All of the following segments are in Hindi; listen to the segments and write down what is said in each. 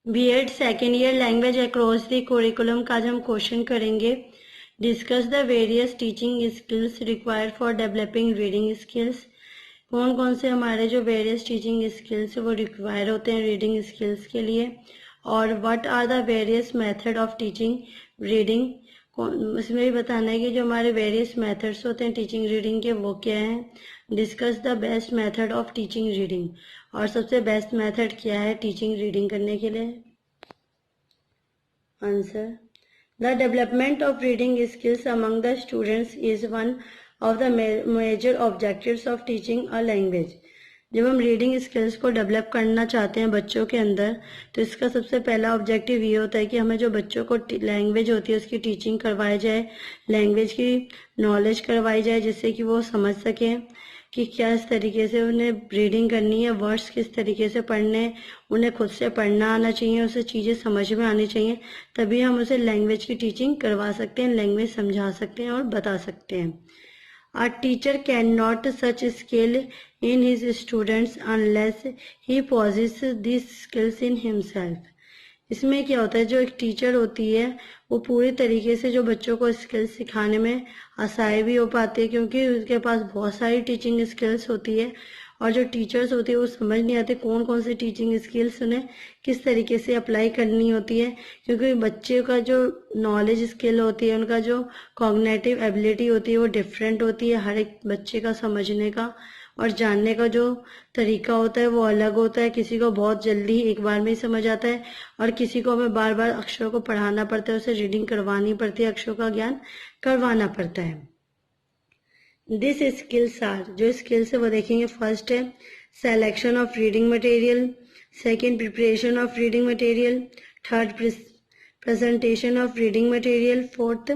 BEd second year language across the curriculum का आज हम क्वेश्चन करेंगे। Discuss the various teaching skills required for developing reading skills. कौन कौन से हमारे जो वेरियस टीचिंग स्किल्स वो रिक्वायर होते हैं रीडिंग स्किल्स के लिए, और what are the various method of teaching reading. इसमें भी बताना है कि जो हमारे वेरियस मेथड्स होते हैं टीचिंग रीडिंग के वो क्या हैं। Discuss the best method of teaching reading, और सबसे बेस्ट मेथड क्या है टीचिंग रीडिंग करने के लिए। Answer, the development of reading skills among the students is one of the major objectives of teaching a language. जब हम रीडिंग स्किल्स को डेवलप करना चाहते हैं बच्चों के अंदर, तो इसका सबसे पहला ऑब्जेक्टिव ये होता है कि हमें जो बच्चों को लैंग्वेज होती है उसकी टीचिंग करवाई जाए, लैंग्वेज की नॉलेज करवाई जाए, जिससे कि वो समझ सकें कि क्या इस तरीके से उन्हें रीडिंग करनी है, वर्ड्स किस तरीके से पढ़ने, उन्हें खुद से पढ़ना आना चाहिए, उसे चीज़ें समझ में आनी चाहिए। तभी हम उसे लैंग्वेज की टीचिंग करवा सकते हैं, लैंग्वेज समझा सकते हैं और बता सकते हैं। A teacher cannot such skill in his students unless he possesses these skills in himself. इसमें क्या होता है, जो एक टीचर होती है वो पूरी तरीके से जो बच्चों को स्किल्स सिखाने में आसाई भी हो पाती है, क्योंकि उसके पास बहुत सारी टीचिंग स्किल्स होती है। और जो टीचर्स होती है वो समझ नहीं आते कौन कौन सी टीचिंग स्किल्स उन्हें किस तरीके से अप्लाई करनी होती है, क्योंकि बच्चे का जो नॉलेज स्किल होती है, उनका जो कॉग्निटिव एबिलिटी होती है वो डिफरेंट होती है। हर एक बच्चे का समझने का और जानने का जो तरीका होता है वो अलग होता है। किसी को बहुत जल्दी एक बार में ही समझ आता है, और किसी को हमें बार बार अक्षरों को पढ़ाना पड़ता है, उसे रीडिंग करवानी पड़ती है, अक्षरों का ज्ञान करवाना पड़ता है। दिस स्किल्स आर, जो स्किल्स है वो देखेंगे। फर्स्ट है selection of reading material, second preparation of reading material, third presentation of reading material, fourth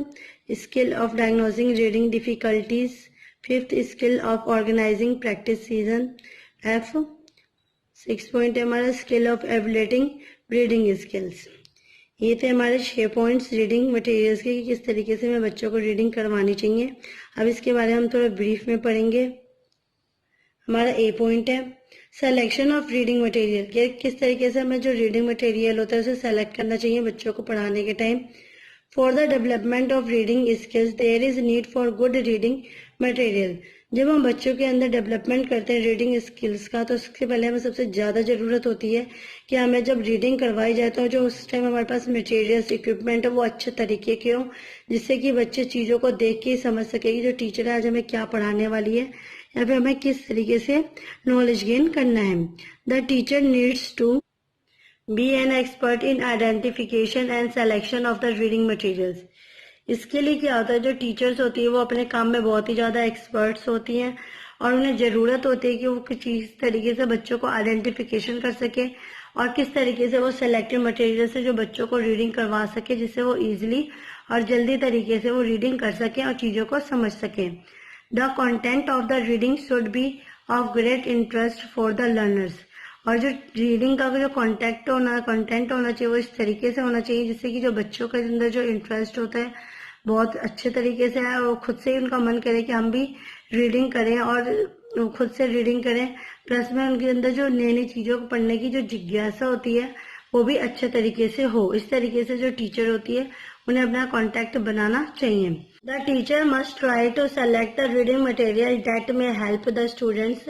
skill of diagnosing reading difficulties, fifth skill of organising practice session. F 6 point है हमारा skill of evaluating reading skills. ये थे हमारे 6 पॉइंट्स रीडिंग मटेरियल्स के कि किस तरीके से हमें बच्चों को रीडिंग करवानी चाहिए। अब इसके बारे में हम थोड़ा ब्रीफ में पढ़ेंगे। हमारा ए पॉइंट है सिलेक्शन ऑफ रीडिंग मटेरियल, किस तरीके से हमें जो रीडिंग मटेरियल होता है उसे सेलेक्ट करना चाहिए बच्चों को पढ़ाने के time. For the development of reading skills there is need for good reading material. जब हम बच्चों के अंदर डेवलपमेंट करते हैं रीडिंग स्किल्स का, तो उसके पहले हमें सबसे ज़्यादा ज़रूरत होती है कि हमें जब रीडिंग करवाई जाए तो जो उस टाइम हमारे पास मटेरियल्स इक्विपमेंट है वो अच्छे तरीके के हो, जिससे कि बच्चे चीज़ों को देख के ही समझ सके कि जो टीचर है आज हमें क्या पढ़ाने वाली है, या फिर हमें किस तरीके से नॉलेज गेन करना है। The teacher needs to be an expert in identification and selection of the reading materials. इसके लिए क्या होता है, जो टीचर्स होती है वो अपने काम में बहुत ही ज़्यादा एक्सपर्ट्स होती हैं, और उन्हें ज़रूरत होती है कि वो किस तरीके से बच्चों को आइडेंटिफिकेशन कर सके और किस तरीके से वो सेलेक्टेड मटेरियल से जो बच्चों को रीडिंग करवा सके, जिससे वो ईजिली और जल्दी तरीके से वो रीडिंग कर सकें और चीज़ों को समझ सकें। The content of the reading should be of great interest for the learners. और जो रीडिंग का जो कंटेंट होना चाहिए वो इस तरीके से होना चाहिए जिससे कि जो बच्चों के अंदर जो इंटरेस्ट होता है बहुत अच्छे तरीके से है, और खुद से ही उनका मन करे कि हम भी रीडिंग करें और खुद से रीडिंग करें। प्लस में उनके अंदर जो नई नई चीज़ों को पढ़ने की जो जिज्ञासा होती है वो भी अच्छे तरीके से हो। इस तरीके से जो टीचर होती है उन्हें अपना कॉन्टैक्ट बनाना चाहिए। The teacher must try to select the reading material that may help the students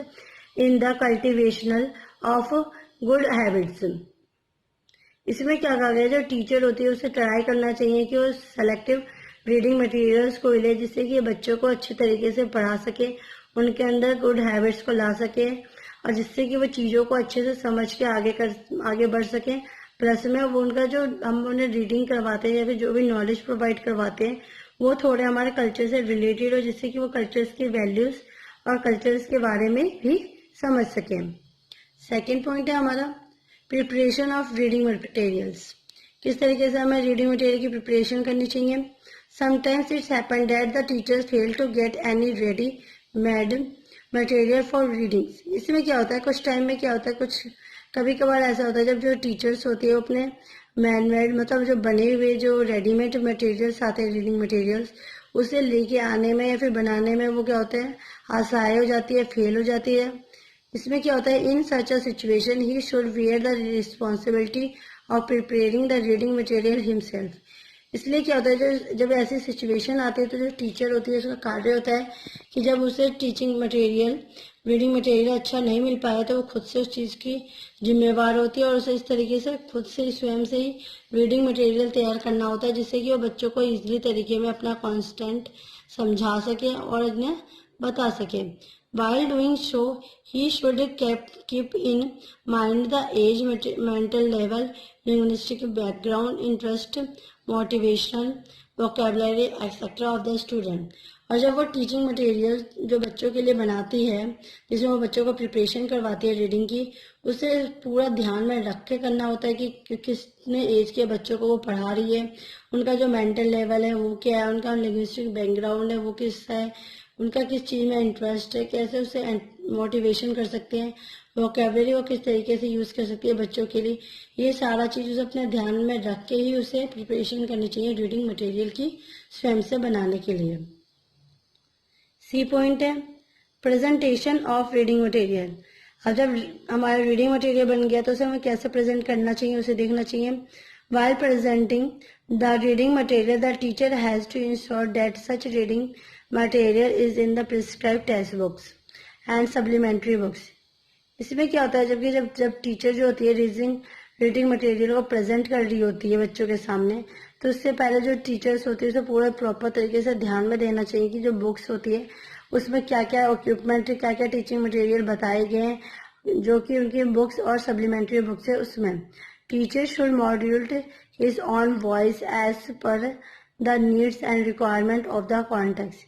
in the cultivational of good habits. इसमें क्या कहा गया, जो टीचर होती है उसे ट्राई करना चाहिए कि वो सेलेक्टिव रीडिंग मटेरियल्स को ले, जिससे कि बच्चों को अच्छे तरीके से पढ़ा सके, उनके अंदर गुड हैबिट्स को ला सके, और जिससे कि वो चीज़ों को अच्छे से समझ के आगे बढ़ सके। प्लस में वो उनका जो हम उन्हें रीडिंग करवाते हैं या फिर जो भी नॉलेज प्रोवाइड करवाते हैं वो थोड़े हमारे कल्चर से रिलेटेड हो, जिससे कि वो कल्चर्स की वैल्यूज और कल्चर्स के बारे में भी समझ सकें। सेकेंड पॉइंट है हमारा प्रिपरेशन ऑफ रीडिंग मटेरियल्स। किस तरीके से हमें रीडिंग मटेरियल की प्रिपरेशन करनी चाहिए। Sometimes it's happen that the teachers fail to get any ready made material for reading. इसमें क्या होता है, कुछ टाइम में क्या होता है, कुछ कभी कभार ऐसा होता है जब जो टीचर्स होती है वो अपने मैनमेड मतलब जो बने हुए जो रेडीमेड मटेरियल्स आते हैं रीडिंग मटेरियल्स, उसे लेके आने में या फिर बनाने में वो क्या होता है आसाई हो जाती है, फेल हो जाती है। इसमें क्या होता है, in such a situation he should wear the responsibility of preparing the reading material himself. इसलिए क्या होता है, जब ऐसी सिचुएशन आती है तो जो टीचर होती है उसका कार्य होता है कि जब उसे टीचिंग मटेरियल रीडिंग मटेरियल अच्छा नहीं मिल पाया तो वो खुद से उस चीज़ की जिम्मेवार होती है और उसे इस तरीके से खुद से स्वयं से ही रीडिंग मटेरियल तैयार करना होता है जिससे कि वो बच्चों को ईजिली तरीके में अपना कॉन्सेप्ट समझा सके और उन्हें बता सके. While doing so, he should keep in mind the age, mental level, linguistic background, interest, motivational, vocabulary, etc. of the student. और जब वो टीचिंग मटेरियल जो बच्चों के लिए बनाती है जिसमें वो बच्चों को प्रिपरेशन करवाती है रीडिंग की, उसे पूरा ध्यान में रख के करना होता है कि कितने एज के बच्चों को वो पढ़ा रही है, उनका जो मेंटल लेवल है वो क्या है, उनका लिंग्विस्टिक बैकग्राउंड है वो किस है, उनका किस चीज़ में इंटरेस्ट है, कैसे उसे मोटिवेशन कर सकते हैं, वोकेबलरी वो किस तरीके से यूज़ कर सकती है बच्चों के लिए. ये सारा चीज़ उसे अपने ध्यान में रख के ही उसे प्रिपरेशन करनी चाहिए रीडिंग मटेरियल की स्वयं से बनाने के लिए. सी पॉइंट है प्रेजेंटेशन ऑफ रीडिंग मटेरियल. अब जब हमारा रीडिंग मटेरियल बन गया तो उसे हमें कैसे प्रेजेंट करना चाहिए उसे देखना चाहिए. While presenting the reading material, the teacher has to ensure that such reading material is in the prescribed textbooks and supplementary books. इसमें क्या होता है, जब टीचर जो होती है रीडिंग मटेरियल को प्रेजेंट कर रही होती है बच्चों के सामने, तो उससे पहले जो टीचर्स होती है उसे पूरा प्रॉपर तरीके से ध्यान में देना चाहिए कि जो बुक्स होती है उसमें क्या क्या इक्विपमेंट क्या क्या टीचिंग मटेरियल बताए गए हैं जो कि उनकी बुक्स और सप्लीमेंट्री बुक्स है उसमें. Teacher should modulate his own voice as per the needs and requirement of the context.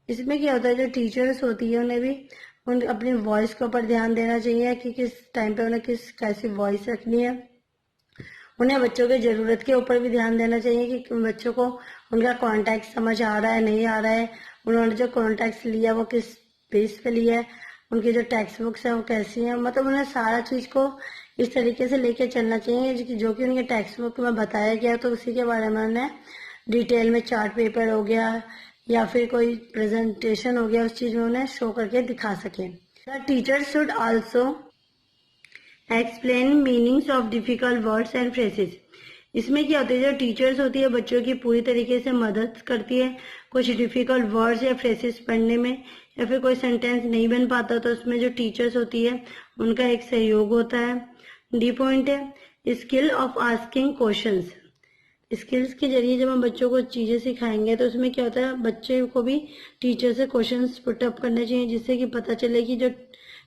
इसमें क्या होता है, जो टीचर्स होती है उन्हें भी अपनी वॉइस के ऊपर ध्यान देना चाहिए कि किस टाइम पे उन्हें कैसी वॉइस रखनी है. उन्हें बच्चों की ज़रूरत के ऊपर भी ध्यान देना चाहिए कि बच्चों को उनका कॉन्टेक्स्ट समझ आ रहा है नहीं आ रहा है, उन्होंने जो कॉन्टेक्स्ट लिया वो किस बेस पे लिया है, उनकी जो टेक्स्ट बुक्स है वो कैसी हैं. मतलब उन्हें सारा चीज़ को इस तरीके से लेके चलना चाहिए जो कि उनके टेक्स्ट बुक में बताया गया, तो उसी के बारे में उन्हें डिटेल में चार्ट पेपर हो गया या फिर कोई प्रेजेंटेशन हो गया उस चीज़ में उन्हें शो करके दिखा सके. The teacher should also explain meanings of difficult words and phrases. इसमें क्या होता है, जो टीचर्स होती है बच्चों की पूरी तरीके से मदद करती है कुछ डिफिकल्ट वर्ड्स या फ्रेजेस पढ़ने में, या फिर कोई सेंटेंस नहीं बन पाता तो उसमें जो टीचर्स होती है उनका एक सहयोग होता है. डी पॉइंट है skill of asking questions. Skills के जरिए जब हम बच्चों को चीज़ें सिखाएंगे तो उसमें क्या होता है, बच्चे को भी टीचर से क्वेश्चंस पुट अप करने चाहिए जिससे कि पता चले कि जो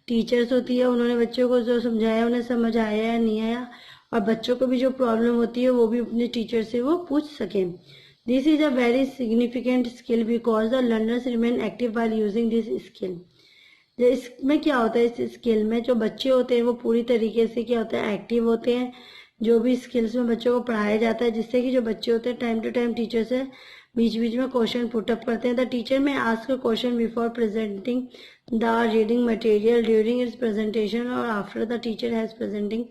टीचर्स होती है उन्होंने बच्चों को जो समझाया उन्हें समझ आया या नहीं आया, और बच्चों को भी जो प्रॉब्लम होती है वो भी अपने टीचर से वो पूछ सकें. This is a very significant skill because the learners remain active while using this skill. इसमें क्या होता है, इस स्किल में जो बच्चे होते हैं वो पूरी तरीके से क्या होता है एक्टिव होते हैं जो भी स्किल्स में बच्चों को पढ़ाया जाता है, जिससे कि जो बच्चे होते हैं टाइम टू टाइम टीचर से बीच बीच में क्वेश्चन पुट अप करते हैं. The teacher may ask a question before presenting the reading material during its presentation और after the teacher has presenting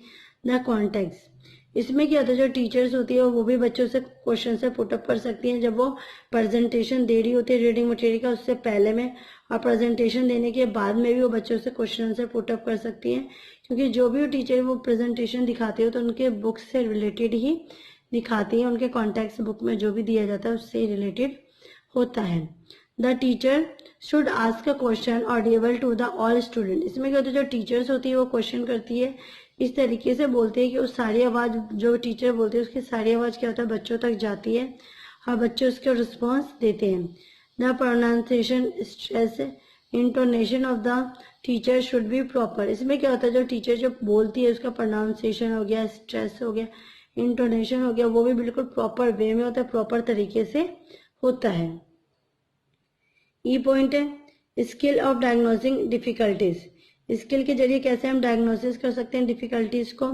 the context. इसमें क्या होता है, जो टीचर्स होती है वो भी बच्चों से क्वेश्चन से पुट अप कर सकती हैं जब वो प्रेजेंटेशन दे रही होती है रीडिंग मटेरियल का उससे पहले में, और प्रेजेंटेशन देने के बाद में भी वो बच्चों से क्वेश्चन से पुट अप कर सकती हैं, क्योंकि जो भी वो टीचर वो प्रेजेंटेशन दिखाती हो तो उनके बुक से रिलेटेड ही दिखाती है, उनके कॉन्टेक्स्ट बुक में जो भी दिया जाता है उससे रिलेटेड होता है. The teacher should ask a question audible to the all student. इसमें क्या होता है, जो टीचर्स होती है वो क्वेश्चन करती है इस तरीके से बोलते हैं कि उस सारी आवाज़ जो टीचर बोलते हैं उसकी सारी आवाज़ क्या होता है बच्चों तक जाती है और बच्चे उसके रिस्पॉन्स देते हैं. The pronunciation stress intonation of the teacher should be proper. इसमें क्या होता है, जो टीचर जो बोलती है उसका प्रोनाउंसिएशन हो गया, स्ट्रेस हो गया, इंटोनेशन हो गया, वो भी बिल्कुल प्रॉपर वे में होता है, प्रॉपर तरीके से होता है. ई पॉइंट है skill of diagnosing difficulties. Skill के जरिए कैसे हम डायग्नोसिस कर सकते हैं डिफिकल्टीज को.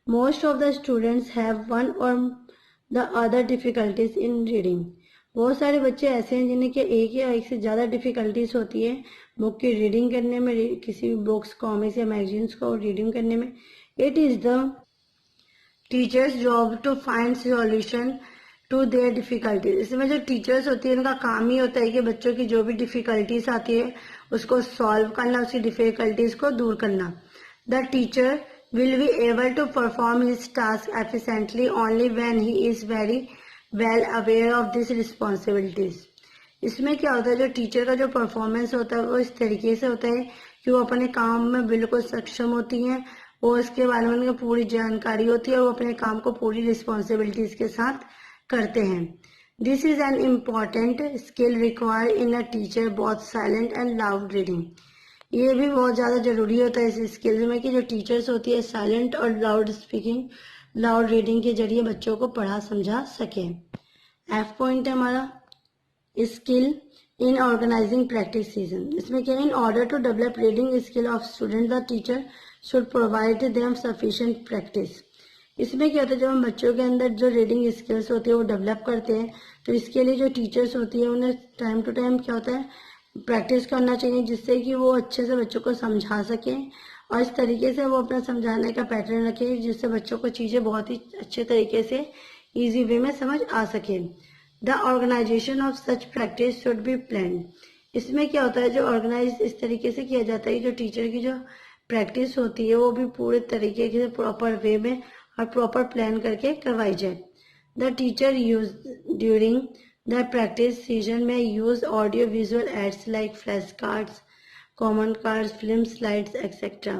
Most of the students have one or the other difficulties in reading. बहुत सारे बच्चे ऐसे हैं जिन्हें कि एक या एक से ज़्यादा डिफिकल्टीज होती है बुक की रीडिंग करने में, किसी भी बुक्स कॉमिक्स या मैगजीन्स को रीडिंग करने में. It is the teacher's job to find solution to their difficulties. इसमें जो टीचर्स होती है उनका काम ही होता है कि बच्चों की जो भी डिफिकल्टीज आती है उसको सॉल्व करना, उसकी डिफिकल्टीज को दूर करना. The teacher will be able to perform his task efficiently only when he is very well aware of these responsibilities. इसमें क्या होता है, जो टीचर का जो परफॉर्मेंस होता है वो इस तरीके से होता है कि वो अपने काम में बिल्कुल सक्षम होती हैं, वो इसके बारे में उनको पूरी जानकारी होती है और वो अपने काम को पूरी रिस्पॉन्सिबिलिटीज के साथ करते हैं. This is an important skill require in a teacher both silent and loud reading. ये भी बहुत ज़्यादा ज़रूरी होता है इस स्किल्स में कि जो टीचर्स होती है साइलेंट और लाउड स्पीकिंग, लाउड रीडिंग के जरिए बच्चों को पढ़ा समझा सके. एफ पॉइंट है हमारा skill in organising practice session. इसमें क्या है, in order to develop reading skill of student the teacher should provide them sufficient practice. इसमें क्या होता है, जब हम बच्चों के अंदर जो रीडिंग स्किल्स होती है वो डेवलप करते हैं तो इसके लिए जो टीचर्स होती है उन्हें टाइम टू टाइम क्या होता है प्रैक्टिस करना चाहिए, जिससे कि वो अच्छे से बच्चों को समझा सकें और इस तरीके से वो अपना समझाने का पैटर्न रखें जिससे बच्चों को चीज़ें बहुत ही अच्छे तरीके से ईजी वे में समझ आ सके. The organisation of such practice should be planned. इसमें क्या होता है, जो ऑर्गेनाइज इस तरीके से किया जाता है कि जो टीचर की जो प्रैक्टिस होती है वो भी पूरे तरीके से प्रॉपर वे में और प्रॉपर प्लान करके करवाई जाए. The teacher use during the practice season may use audio visual aids like flash cards, common cards, film slides etcetera.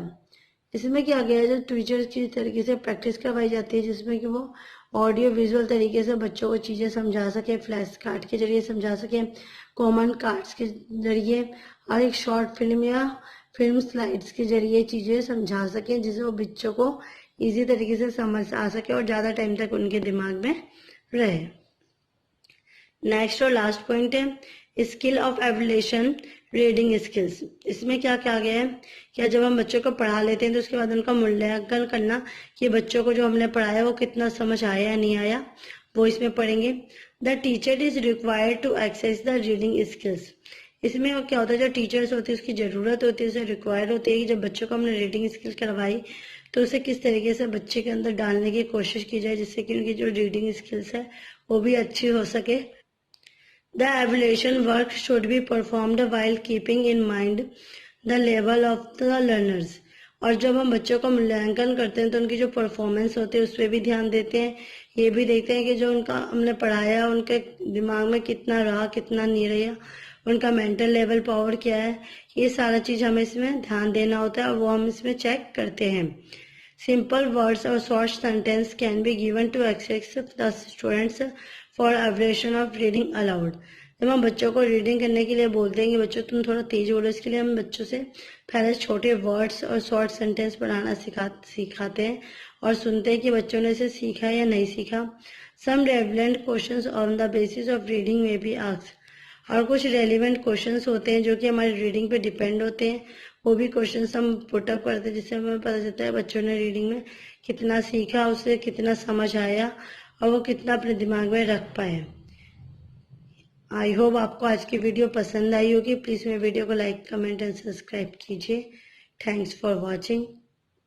इसमें क्या गया है, जो टीचर की तरीके से प्रैक्टिस करवाई जाती है जिसमें कि वो ऑडियो विजुअल तरीके से बच्चों को चीज़ें समझा सके, फ्लैश कार्ड के जरिए समझा सके, कॉमन कार्ड्स के जरिए और एक शॉर्ट फिल्म या फिल्म स्लाइड्स के जरिए चीज़ें समझा सकें जिससे वो बच्चों को इजी तरीके से समझ आ सके और ज़्यादा टाइम तक उनके दिमाग में रहे. नेक्स्ट और लास्ट पॉइंट है स्किल ऑफ एवल्यूएशन रीडिंग स्किल्स. इसमें क्या क्या गया है, क्या जब हम बच्चों को पढ़ा लेते हैं तो उसके बाद उनका मूल्यांकन करना कि बच्चों को जो हमने पढ़ाया वो कितना समझ आया या नहीं आया, वो इसमें पढ़ेंगे. The teacher is required to access the reading skills. इसमें क्या होता है, जो टीचर्स होती है उसकी ज़रूरत होती है, उसे रिक्वायर होती है कि जब बच्चों को हमने रीडिंग स्किल्स करवाई तो उसे किस तरीके से बच्चे के अंदर डालने की कोशिश की जाए जिससे कि उनकी जो रीडिंग स्किल्स है वो भी अच्छी हो सके. The evaluation work should be performed while keeping in mind the level of the learners. और जब हम बच्चों का मूल्यांकन करते हैं तो उनकी जो परफॉर्मेंस होती है उस पर भी ध्यान देते हैं. ये भी देखते हैं कि जो उनका हमने पढ़ाया उनके दिमाग में कितना रहा कितना नहीं रहा, उनका मेंटल लेवल पावर क्या है, ये सारा चीज़ हमें इसमें ध्यान देना होता है और वो हम इसमें चेक करते हैं. सिंपल वर्ड्स और short sentence can be given to access the students for evaluation of reading aloud. जब हम बच्चों को रीडिंग करने के लिए बोलते हैं कि बच्चों तुम थोड़ा तेज बोलो, इसके लिए हम बच्चों से पहले छोटे वर्ड्स और शॉर्ट सेंटेंस पढ़ाना सिखाते हैं और सुनते हैं कि बच्चों ने इसे सीखा या नहीं सीखा. Some relevant questions on the basis of reading may be asked. और कुछ रेलिवेंट क्वेश्चंस होते हैं जो कि हमारी रीडिंग पे डिपेंड होते हैं, वो भी क्वेश्चंस हम पुटअप करते हैं जिससे हमें पता चलता है बच्चों ने रीडिंग में कितना सीखा, उसे कितना समझ आया और वो कितना अपने दिमाग में रख पाए. आई होप आपको आज की वीडियो पसंद आई होगी. प्लीज़ मेरे वीडियो को लाइक, कमेंट एंड सब्सक्राइब कीजिए. Thanks for watching.